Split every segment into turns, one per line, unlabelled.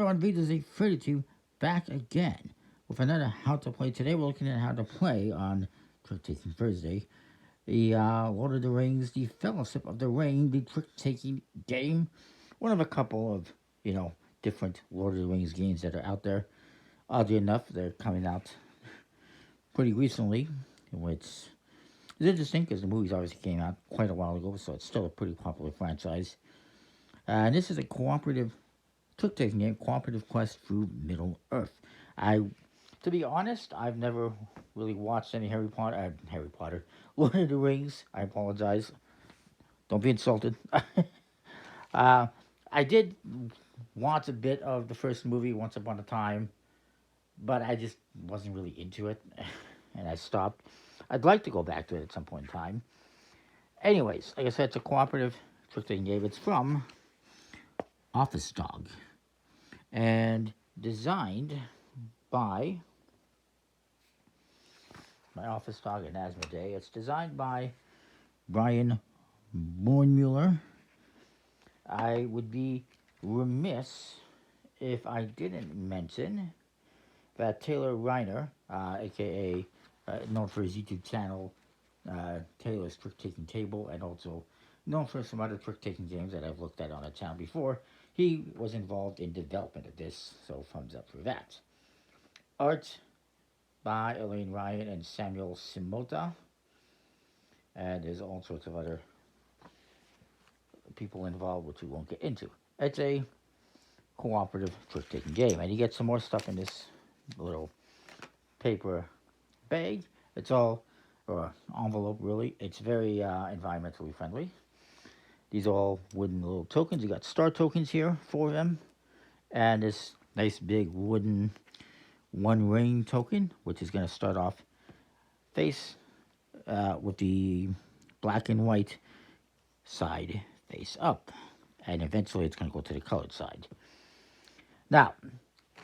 On Vita 32 back again with another How to Play. Today we're looking at how to play on Trick Taking Thursday. The Lord of the Rings, the Fellowship of the Ring, the Trick Taking game. One of a couple of, different Lord of the Rings games that are out there. Oddly enough, they're coming out pretty recently, which is interesting because the movies obviously came out quite a while ago, so it's still a pretty popular franchise. And this is a cooperative trick taking game, cooperative quest through Middle Earth. To be honest, I've never really watched any Harry Potter, Lord of the Rings. I apologize. Don't be insulted. uh, I did watch a bit of the first movie once upon a time, but I just wasn't really into it, and I stopped. I'd like to go back to it at some point in time. Anyways, like I said, it's a cooperative trick taking game. It's from Office Dog and designed by my Office Dog and Asmodee. It's designed by Brian Bornmuller. I would be remiss if I didn't mention that Taylor Reiner, aka known for his YouTube channel, Taylor's Trick Taking Table, and also known for some other trick taking games that I've looked at on the channel before, he was involved in development of this, so thumbs up for that. Art by Elaine Ryan and Samuel Simota, and there's all sorts of other people involved, which we won't get into. It's a cooperative trick-taking game, and you get some more stuff in this little paper bag. It's all, or envelope really. It's very environmentally friendly. These are all wooden little tokens. You got star tokens here, 4 of them, and this nice big wooden one ring token, which is going to start off face with the black and white side face up, and eventually it's going to go to the colored side. Now,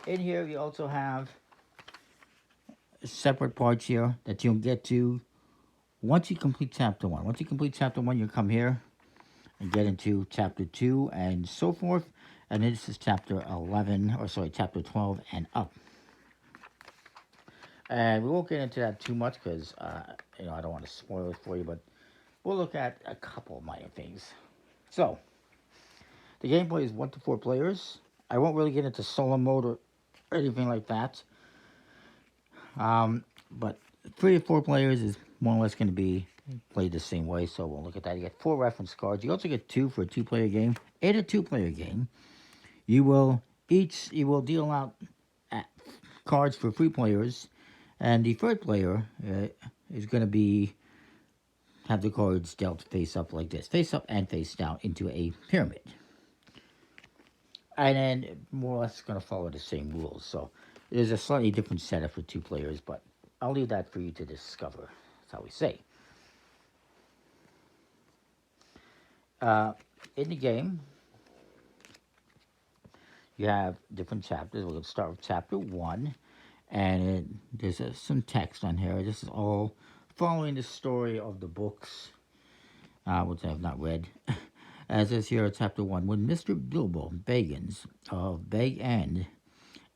in here you also have separate parts here that you'll get to once you complete chapter 1. Once you complete chapter 1, you'll come here and get into chapter 2 and so forth, and this is chapter 11, or sorry, chapter 12 and up. And we won't get into that too much because, I don't want to spoil it for you, but we'll look at a couple of minor things. So, the gameplay is 1 to 4 players. I won't really get into solo mode or anything like that. But 3 or 4 players is more or less going to be played the same way, so we'll look at that. You get 4 reference cards. You also get 2 for a 2-player game. In a 2-player game, you will deal out cards for 3 players, and the third player is going to have the cards dealt face up like this. Face up and face down into a pyramid. And then more or less going to follow the same rules. So there's a slightly different setup for 2 players, but I'll leave that for you to discover. That's how we say. In the game, you have different chapters. We're going to start with chapter 1. And there's some text on here. This is all following the story of the books, which I have not read. As is here, chapter 1. When Mr. Bilbo Baggins of Bag End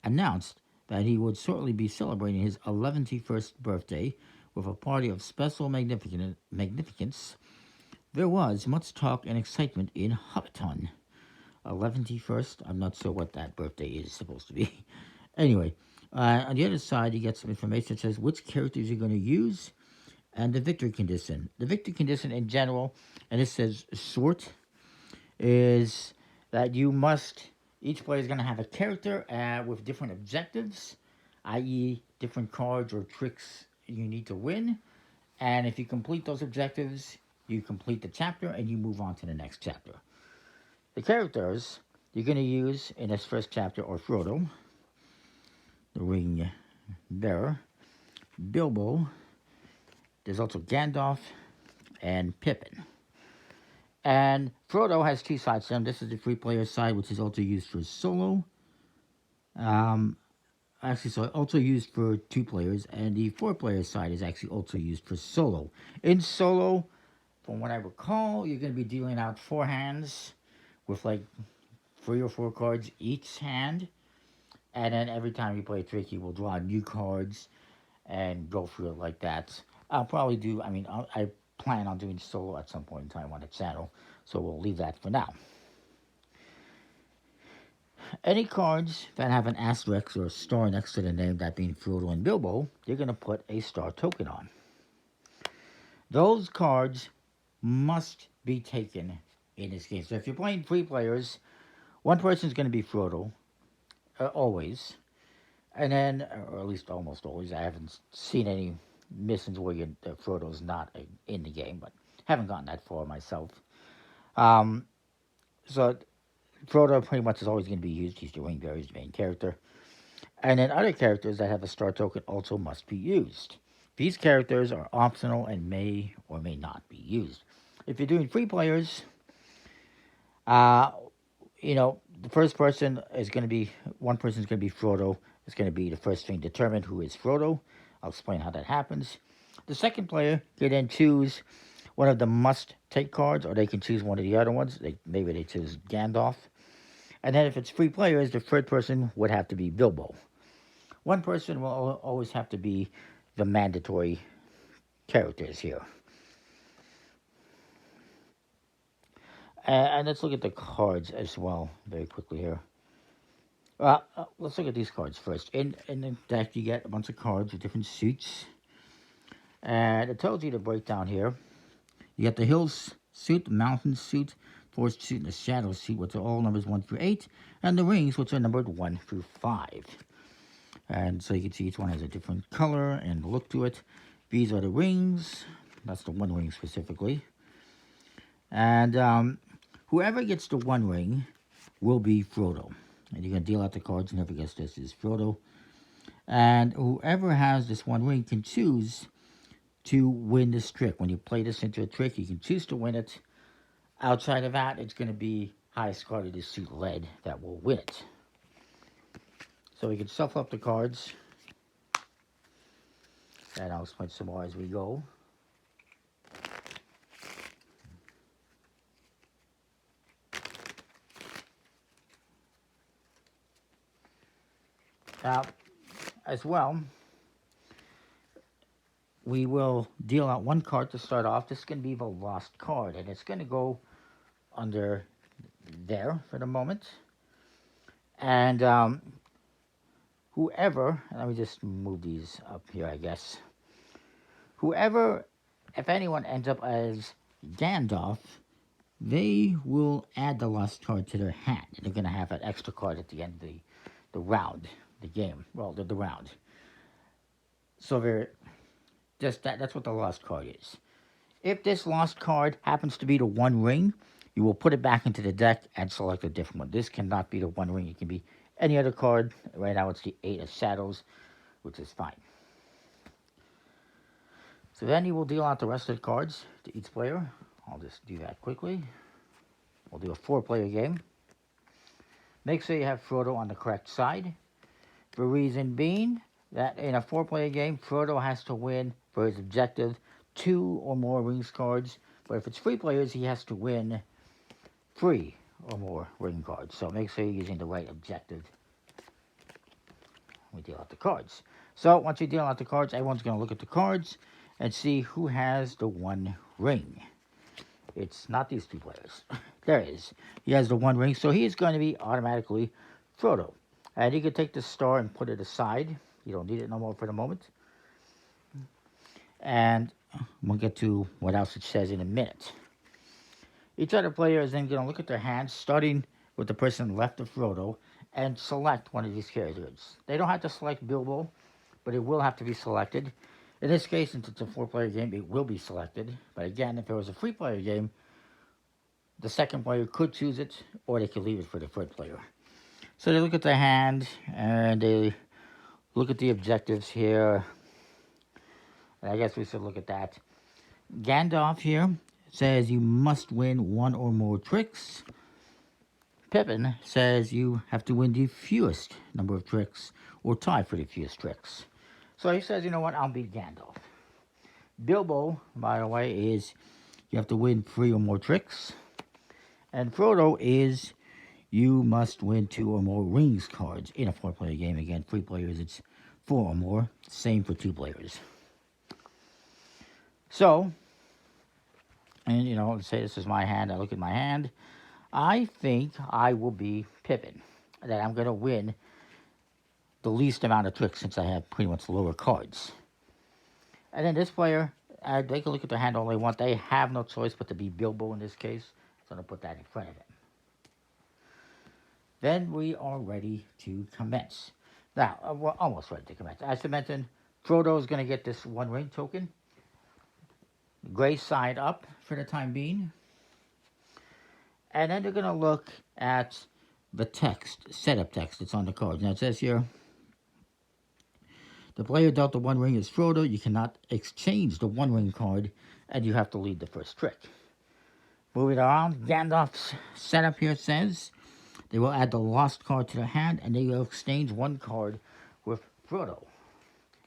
announced that he would shortly be celebrating his 11th birthday with a party of special magnificence, there was much talk and excitement in Hobbiton. 11th, I'm not sure what that birthday is supposed to be. Anyway, on the other side, you get some information that says which characters you're going to use and the victory condition. The victory condition in general, and it says short, is that each player is going to have a character with different objectives, i.e. different cards or tricks you need to win. And if you complete those objectives, you complete the chapter and you move on to the next chapter. The characters you're going to use in this first chapter are Frodo, the ring bearer, Bilbo, there's also Gandalf, and Pippin. And Frodo has 2 sides to him. This is the 3-player side, which is also used for solo. Also used for 2 players, and the 4-player side is actually also used for solo. In solo, from what I recall, you're going to be dealing out 4 hands with like 3 or 4 cards each hand. And then every time you play a trick, you will draw new cards and go through it like that. I'll probably do, I mean, I plan on doing solo at some point in time on the channel, so we'll leave that for now. Any cards that have an asterisk or a star next to the name, that being Frodo and Bilbo, you're going to put a star token on. Those cards must be taken in this game. So if you're playing 3 players, one person is going to be Frodo, always. And then, or at least almost always, I haven't seen any missions where Frodo's not in the game, but haven't gotten that far myself. So Frodo pretty much is always going to be used. He's the Ringbearer, he's the main character. And then other characters that have a star token also must be used. These characters are optional and may or may not be used. If you're doing 3 players, the first person is going to be, one person is going to be Frodo. It's going to be the first thing determined who is Frodo. I'll explain how that happens. The second player can then choose one of the must-take cards, or they can choose one of the other ones. Maybe they choose Gandalf. And then if it's 3 players, the third person would have to be Bilbo. One person will always have to be the mandatory characters here. And let's look at the cards as well very quickly here. Let's look at these cards first. In the deck, you get a bunch of cards with different suits. And it tells you the breakdown here. You get the Hills suit, the Mountain suit, Forest suit, and the Shadow suit, which are all numbers 1 through 8. And the rings, which are numbered 1 through 5. And so you can see each one has a different color and look to it. These are the rings. That's the 1 ring specifically. And whoever gets the 1 ring will be Frodo. And you're going to deal out the cards. Whoever gets this is Frodo. And whoever has this 1 ring can choose to win this trick. When you play this into a trick, you can choose to win it. Outside of that, it's going to be highest card of the suit led that will win it. So we can shuffle up the cards. And I'll explain some more as we go. Now, as well, we will deal out 1 card to start off. This is going to be the lost card, and it's going to go under there for the moment. And whoever, let me just move these up here, I guess. Whoever, if anyone ends up as Gandalf, they will add the lost card to their hand. They're going to have an extra card at the end of the round, the game. Well, the round. So that's what the lost card is. If this lost card happens to be the 1 ring, you will put it back into the deck and select a different one. This cannot be the 1 ring. It can be any other card. Right now it's the 8 of Shadows, which is fine. So then you will deal out the rest of the cards to each player. I'll just do that quickly. We'll do a 4-player game. Make sure you have Frodo on the correct side. The reason being that in a 4-player game, Frodo has to win for his objective 2 or more rings cards. But if it's 3 players, he has to win 3 or more ring cards. So make sure you're using the right objective. We deal out the cards. So once you deal out the cards, everyone's going to look at the cards and see who has the 1 ring. It's not these 2 players. There is. He has the 1 ring, so he is going to be automatically Frodo. And you can take the star and put it aside. You don't need it no more for the moment. And we'll get to what else it says in a minute. Each other player is then going to look at their hands, starting with the person left of Frodo, and select one of these characters. They don't have to select Bilbo, but it will have to be selected. In this case, since it's a 4-player game, it will be selected. But again, if it was a 3-player game, the second player could choose it, or they could leave it for the 3rd player. So they look at their hand, and they look at the objectives here. I guess we should look at that. Gandalf here says you must win 1 or more tricks. Pippin says you have to win the fewest number of tricks, or tie for the fewest tricks. So he says, you know what, I'll beat Gandalf. Bilbo, by the way, is you have to win 3 or more tricks. And Frodo is you must win 2 or more rings cards in a 4-player game. Again, 3 players, it's 4 or more. Same for 2 players. So, and you know, let's say this is my hand. I look at my hand. I think I will be Pippin. That I'm going to win the least amount of tricks since I have pretty much lower cards. And then this player, they can look at their hand all they want. They have no choice but to be Bilbo in this case. So I'm going to put that in front of him. Then we are ready to commence. Now, we're almost ready to commence. As I mentioned, Frodo is going to get this 1 ring token. Gray side up for the time being. And then they're going to look at the text, setup text that's on the card. Now it says here, the player dealt the 1 ring is Frodo. You cannot exchange the 1 ring card, and you have to lead the first trick. Moving around, Gandalf's setup here says, they will add the lost card to their hand, and they will exchange 1 card with Frodo.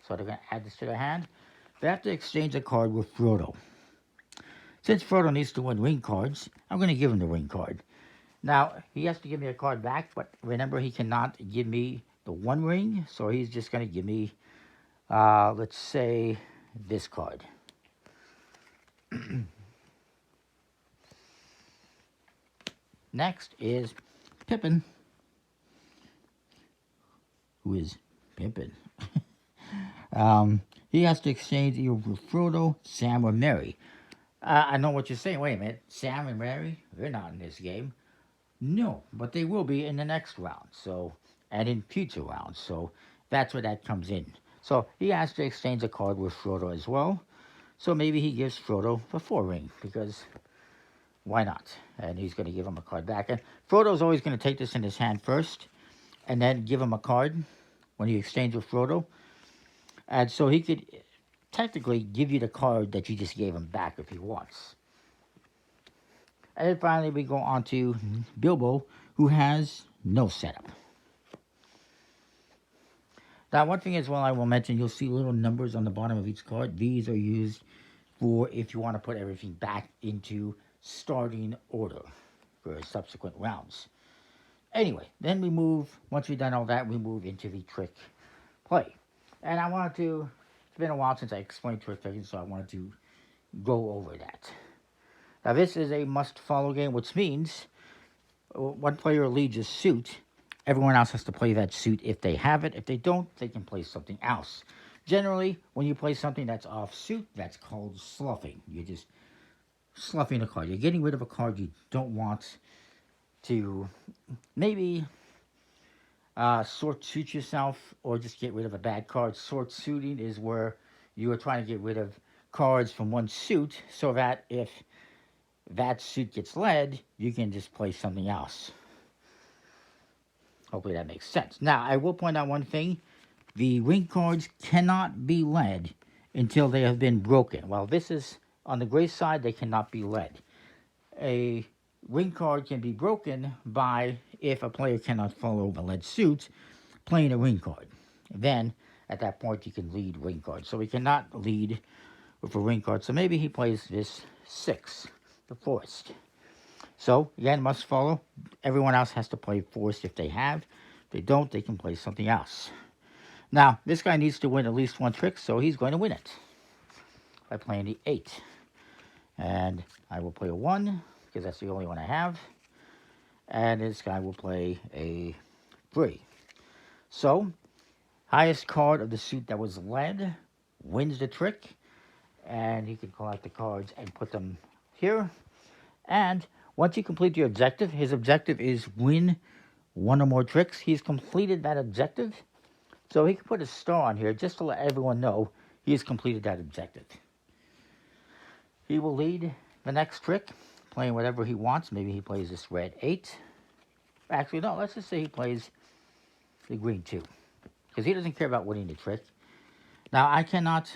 So they're going to add this to their hand. They have to exchange a card with Frodo. Since Frodo needs to win ring cards, I'm going to give him the ring card. Now, he has to give me a card back, but remember, he cannot give me the 1 ring, so he's just going to give me, let's say, this card. Next is Pippin, who is Pippin. He has to exchange either with Frodo, Sam, or Merry. I know what you're saying. Wait a minute. Sam and Merry, they're not in this game. No, but they will be in the next round. So, and in future rounds. So that's where that comes in. So he has to exchange a card with Frodo as well. So maybe he gives Frodo the 4 ring, because why not? And he's going to give him a card back. And Frodo's always going to take this in his hand first, and then give him a card when he exchanges with Frodo. And so he could technically give you the card that you just gave him back if he wants. And then finally we go on to Bilbo, who has no setup. Now, one thing as well I will mention, you'll see little numbers on the bottom of each card. These are used for if you want to put everything back into starting order for subsequent rounds. Anyway, then we move, once we've done all that, we move into the trick play. And I wanted to, it's been a while since I explained trick taking, so I wanted to go over that. Now, this is a must-follow game, which means 1 player leads a suit. Everyone else has to play that suit if they have it. If they don't, they can play something else. Generally, when you play something that's off suit, that's called sloughing. You're just sloughing a card. You're getting rid of a card you don't want to maybe sort suit yourself, or just get rid of a bad card. Sort suiting is where you are trying to get rid of cards from one suit so that if that suit gets led, you can just play something else. Hopefully that makes sense. Now, I will point out one thing. The ring cards cannot be led until they have been broken. While this is on the gray side, they cannot be led. A ring card can be broken by, if a player cannot follow the led suit, playing a ring card. Then, at that point, you can lead ring cards. So we cannot lead with a ring card. So maybe he plays this 6, the forest. So, again, must follow. Everyone else has to play forest if they have. If they don't, they can play something else. Now, this guy needs to win at least 1 trick, so he's going to win it by playing the 8. And I will play a 1, because that's the only one I have. And this guy will play a 3. So, highest card of the suit that was led wins the trick. And he can collect the cards and put them here. And once you complete your objective, his objective is win 1 or more tricks. He's completed that objective. So he can put a star on here just to let everyone know he has completed that objective. He will lead the next trick, playing whatever he wants. Maybe he plays this red 8. Actually, no, let's just say he plays the green 2. Because he doesn't care about winning the trick. Now, I cannot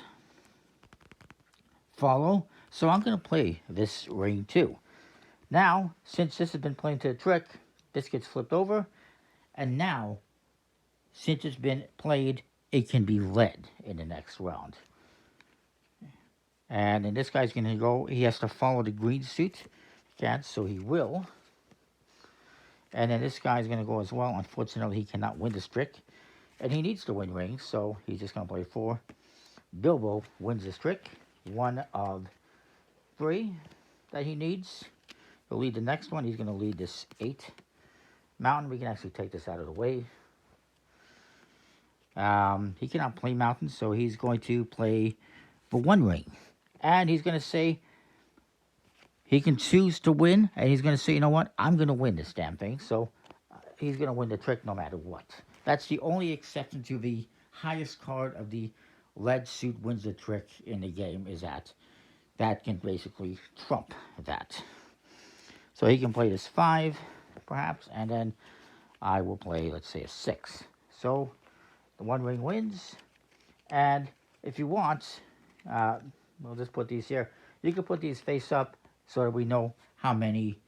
follow, so I'm going to play this ring 2. Now, since this has been playing to the trick, this gets flipped over. And now, since it's been played, it can be led in the next round. And then this guy's going to go, he has to follow the green suit. Can't, so he will. And then this guy's going to go as well. Unfortunately, he cannot win this trick. And he needs to win rings, so he's just going to play 4. Bilbo wins this trick. 1 of 3 that he needs. He'll lead the next one. He's going to lead this 8 mountain. We can actually take this out of the way. He cannot play mountain, so he's going to play for 1 ring. And he's going to say he can choose to win, and he's going to say, you know what, I'm going to win this damn thing. So he's going to win the trick no matter what. That's the only exception to the highest card of the lead suit wins the trick in the game, is that can basically trump that. So he can play this 5, perhaps, and then I will play, let's say, a 6. So the 1 ring wins. And if you want, we'll just put these here. You can put these face up so that we know how many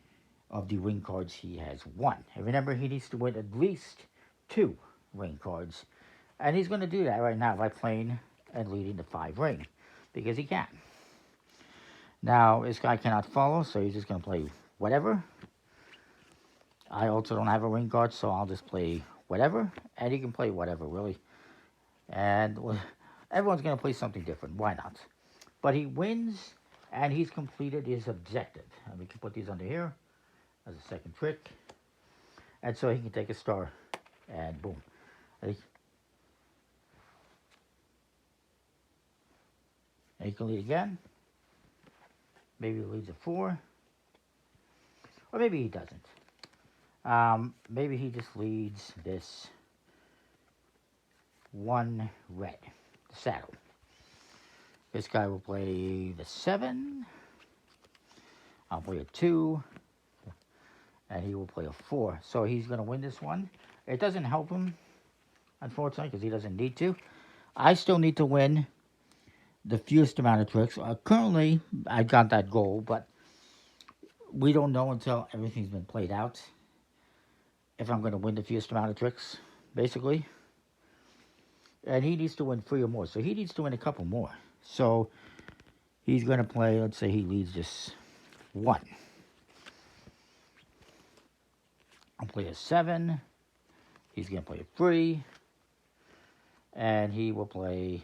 of the ring cards he has won. And remember, he needs to win at least 2 ring cards. And he's going to do that right now by playing and leading the 5 ring, because he can. Now, this guy cannot follow, so he's just going to play whatever. I also don't have a ring card, so I'll just play whatever. And he can play whatever, really. And everyone's going to play something different. Why not? But he wins, and he's completed his objective. And we can put these under here as a second trick. And so he can take a star, and boom. And he can lead again. Maybe he leads a 4. Or maybe he doesn't. Maybe he just leads this 1 red, the saddle. This guy will play the 7. I'll play a 2. And he will play a 4. So he's going to win this one. It doesn't help him, unfortunately, because he doesn't need to. I still need to win the fewest amount of tricks. Currently, I got that goal, but we don't know until everything's been played out if I'm going to win the fewest amount of tricks, basically. And he needs to win 3 or more, so he needs to win a couple more. So he's going to play, let's say he leads this 1. I'll play a 7. He's going to play a 3. And he will play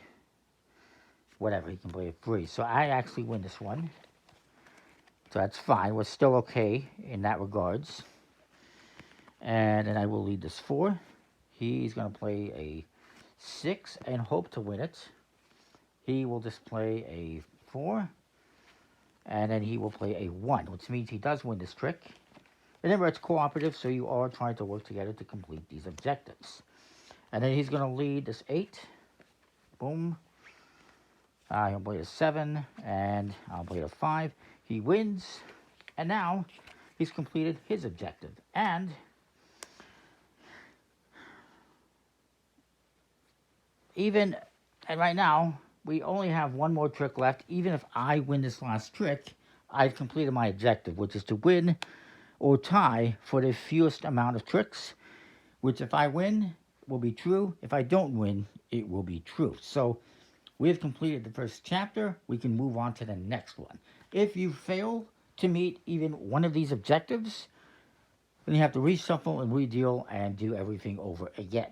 whatever. He can play a 3. So I actually win this one. So that's fine. We're still okay in that regards. And then I will lead this 4. He's going to play a 6 and hope to win it. He will just play a 4. And then he will play a 1, which means he does win this trick. Remember, it's cooperative, so you are trying to work together to complete these objectives. And then he's going to lead this 8. Boom. He'll play a 7, and I'll play a 5. He wins, and now he's completed his objective. And right now, we only have 1 more trick left. Even if I win this last trick, I've completed my objective, which is to win or tie for the fewest amount of tricks, which if I win will be true. If I don't win, it will be true. So we have completed the first chapter. We can move on to the next one. If you fail to meet even one of these objectives, then you have to reshuffle and redeal and do everything over again.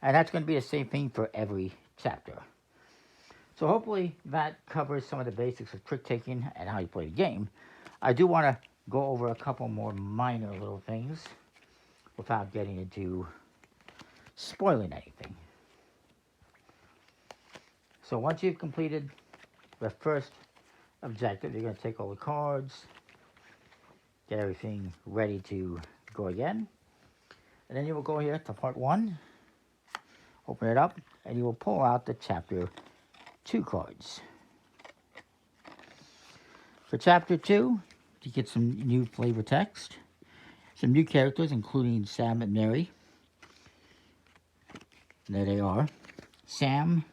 And that's going to be the same thing for every chapter. So hopefully that covers some of the basics of trick taking and how you play the game. I do want to go over a couple more minor little things without getting into spoiling anything. So once you've completed the first objective, you're going to take all the cards, get everything ready to go again. And then you will go here to part 1, open it up, and you will pull out the chapter 2 cards. For chapter 2, you get some new flavor text, some new characters, including Sam and Mary. There they are. Sam,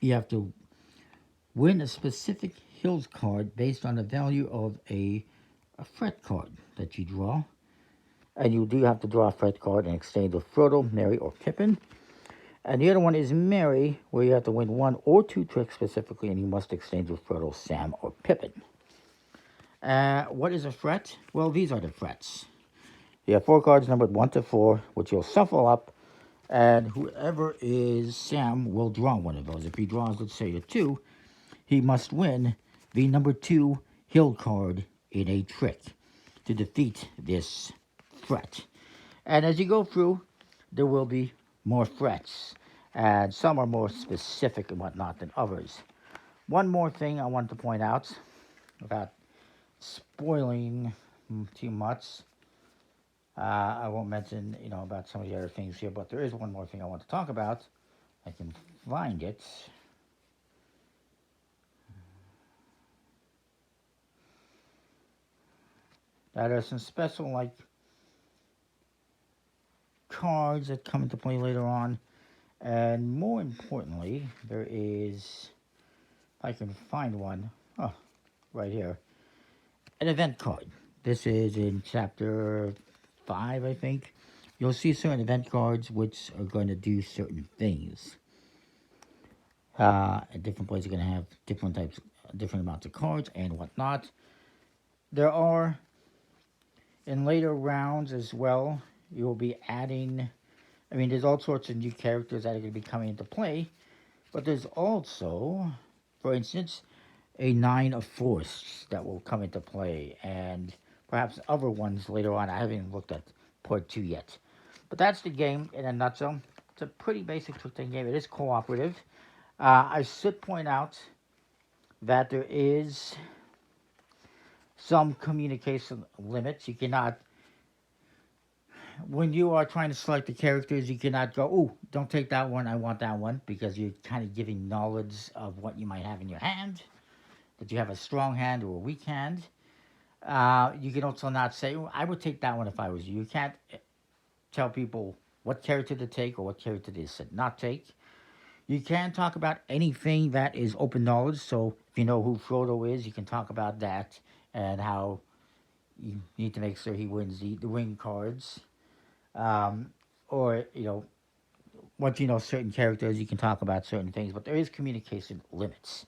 you have to win a specific hills card based on the value of a fret card that you draw. And you do have to draw a fret card and exchange with Frodo, Mary, or Pippin. And the other one is Mary, where you have to win 1 or 2 tricks specifically, and you must exchange with Frodo, Sam, or Pippin. What is a fret? Well, these are the frets. You have 4 cards numbered 1 to 4, which you'll shuffle up, and whoever is Sam will draw one of those. If he draws, let's say, a 2, he must win the number 2 hill card in a trick to defeat this fret. And as you go through, there will be more frets, and some are more specific and whatnot than others. One more thing I wanted to point out without spoiling too much. I won't mention, about some of the other things here, but there is one more thing I want to talk about. I can find it. There are some special, cards that come into play later on. And more importantly, there is, if I can find one, right here, an event card. This is in chapter 5, I think. You'll see certain event cards which are going to do certain things. At different places, you're going to have different amounts of cards and whatnot. There are, in later rounds as well, you'll be adding, there's all sorts of new characters that are going to be coming into play, but there's also, for instance, a 9 of force that will come into play, and perhaps other ones later on. I haven't even looked at part 2 yet. But that's the game in a nutshell. It's a pretty basic trick-taking game. It is cooperative. I should point out that there is some communication limits. You cannot, when you are trying to select the characters, you cannot go, "Oh, don't take that one, I want that one," because you're kind of giving knowledge of what you might have in your hand, that you have a strong hand or a weak hand. You can also not say, "Oh, I would take that one if I was you." You can't tell people what character to take or what character to not take. You can talk about anything that is open knowledge. So if you know who Frodo is, you can talk about that and how you need to make sure he wins the ring cards. Or, once you know certain characters, you can talk about certain things. But there is communication limits.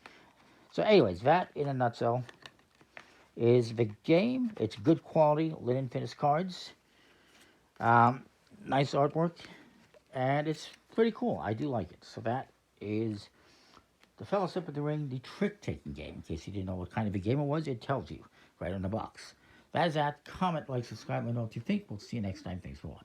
So anyways, that in a nutshell is the game. It's good quality linen finished cards. Nice artwork, and it's pretty cool. I do like it. So that is the Fellowship of the Ring, the trick-taking game. In case you didn't know what kind of a game it was, it tells you right on the box. That is that. Comment, like, subscribe, let me know what you think. We'll see you next time. Thanks for watching.